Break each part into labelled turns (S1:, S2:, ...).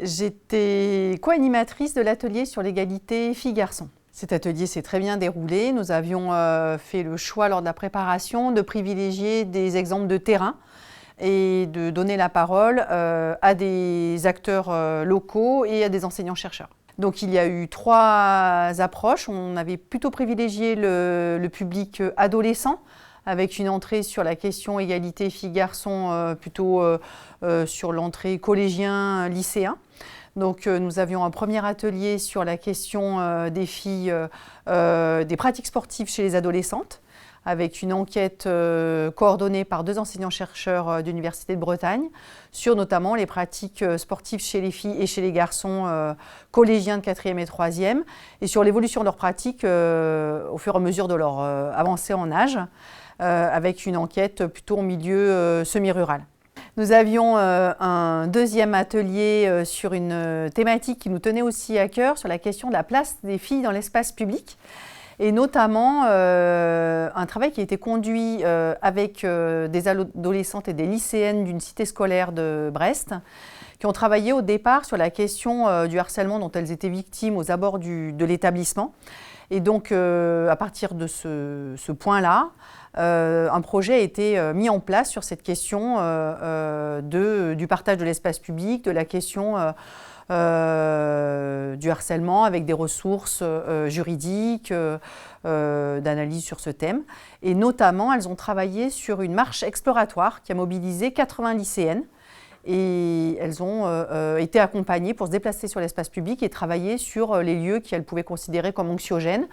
S1: J'étais co-animatrice de l'atelier sur l'égalité filles-garçons. Cet atelier s'est très bien déroulé. Nous avions fait le choix lors de la préparation de privilégier des exemples de terrain et de donner la parole à des acteurs locaux et à des enseignants-chercheurs. Donc il y a eu 3 approches. On avait plutôt privilégié le public adolescent, avec une entrée sur la question égalité filles-garçons plutôt sur l'entrée collégien-lycéen. Donc nous avions un premier atelier sur la question des filles, des pratiques sportives chez les adolescentes, avec une enquête coordonnée par 2 enseignants-chercheurs d'Université de Bretagne sur notamment les pratiques sportives chez les filles et chez les garçons collégiens de 4e et 3e et sur l'évolution de leurs pratiques au fur et à mesure de leur avancée en âge, avec une enquête plutôt en milieu semi-rural. Nous avions un deuxième atelier sur une thématique qui nous tenait aussi à cœur, sur la question de la place des filles dans l'espace public. Et notamment un travail qui a été conduit avec des adolescentes et des lycéennes d'une cité scolaire de Brest, qui ont travaillé au départ sur la question du harcèlement dont elles étaient victimes aux abords de l'établissement. Et donc, à partir de ce point-là, un projet a été mis en place sur cette question du partage de l'espace public, de la question du harcèlement avec des ressources juridiques, d'analyse sur ce thème. Et notamment, elles ont travaillé sur une marche exploratoire qui a mobilisé 80 lycéennes. Et elles ont été accompagnées pour se déplacer sur l'espace public et travailler sur les lieux qu'elles pouvaient considérer comme anxiogènes,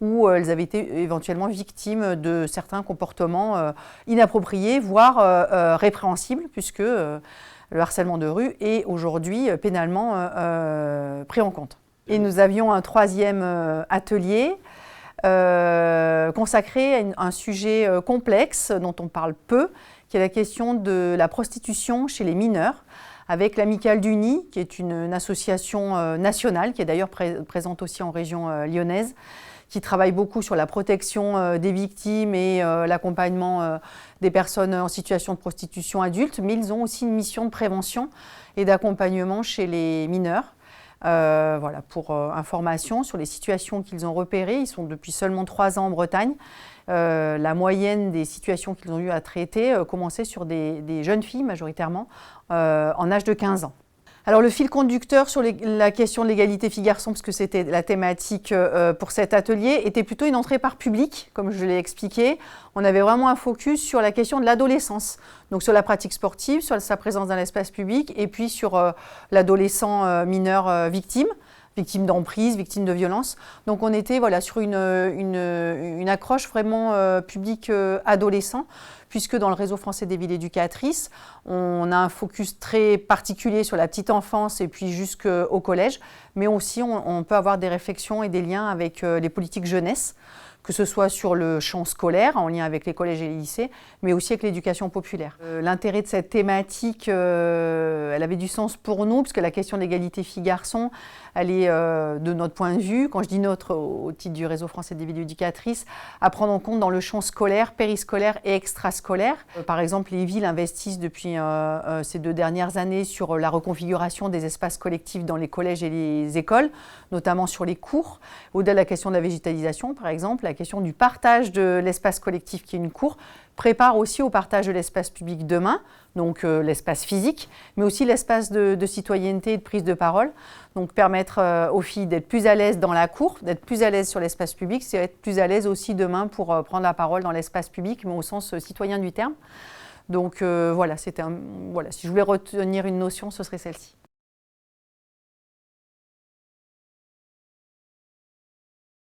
S1: où elles avaient été éventuellement victimes de certains comportements inappropriés, voire répréhensibles, puisque le harcèlement de rue est aujourd'hui pénalement pris en compte. Et nous avions un 3e atelier consacré à un sujet complexe dont on parle peu, qui est la question de la prostitution chez les mineurs, avec l'Amicale du Nid, qui est une association nationale, qui est d'ailleurs présente aussi en région lyonnaise, qui travaille beaucoup sur la protection des victimes et l'accompagnement des personnes en situation de prostitution adultes, mais ils ont aussi une mission de prévention et d'accompagnement chez les mineurs. Voilà, pour information sur les situations qu'ils ont repérées. Ils sont depuis seulement 3 ans en Bretagne. La moyenne des situations qu'ils ont eu à traiter commençait sur des jeunes filles majoritairement en âge de 15 ans. Alors le fil conducteur sur la question de l'égalité filles-garçons, parce que c'était la thématique pour cet atelier, était plutôt une entrée par public, comme je l'ai expliqué. On avait vraiment un focus sur la question de l'adolescence, donc sur la pratique sportive, sur sa présence dans l'espace public, et puis sur l'adolescent mineur victime d'emprise, victime de violence. Donc on était sur une accroche vraiment public-adolescent, puisque dans le réseau français des villes éducatrices, on a un focus très particulier sur la petite enfance et puis jusqu'au collège, mais aussi on peut avoir des réflexions et des liens avec les politiques jeunesse, que ce soit sur le champ scolaire, en lien avec les collèges et les lycées, mais aussi avec l'éducation populaire. L'intérêt de cette thématique, elle avait du sens pour nous, parce que la question de l'égalité filles-garçons, elle est, de notre point de vue, quand je dis notre au titre du réseau français des villes éducatrices, à prendre en compte dans le champ scolaire, périscolaire et extrascolaire. Par exemple, les villes investissent depuis ces 2 dernières années sur la reconfiguration des espaces collectifs dans les collèges et les écoles, notamment sur les cours. Au-delà de la question de la végétalisation, par exemple, la question du partage de l'espace collectif qui est une cour prépare aussi au partage de l'espace public demain, donc l'espace physique, mais aussi l'espace de citoyenneté et de prise de parole. Donc permettre aux filles d'être plus à l'aise dans la cour, d'être plus à l'aise sur l'espace public, c'est être plus à l'aise aussi demain pour prendre la parole dans l'espace public, mais au sens citoyen du terme. Donc voilà, si je voulais retenir une notion, ce serait celle-ci.